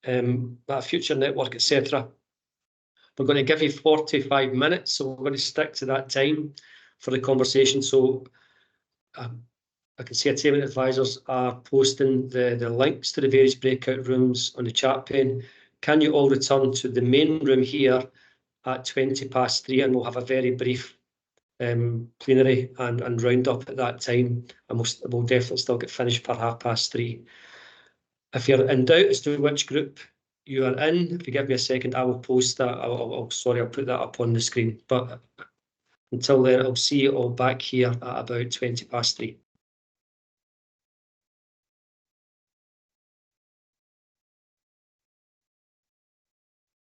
Speaker 2: at a future network, etc. We're going to give you 45 minutes, so we're going to stick to that time for the conversation. So I can see attainment advisors are posting the links to the various breakout rooms on the chat pane. Can you all return to the main room here at 3:20, and we'll have a very brief plenary and round up at that time, and we'll definitely still get finished per 3:30. If you're in doubt as to which group you are in, if you give me a second, I will post that. I'll put that up on the screen. But until then, I'll see you all back here at about 3:20.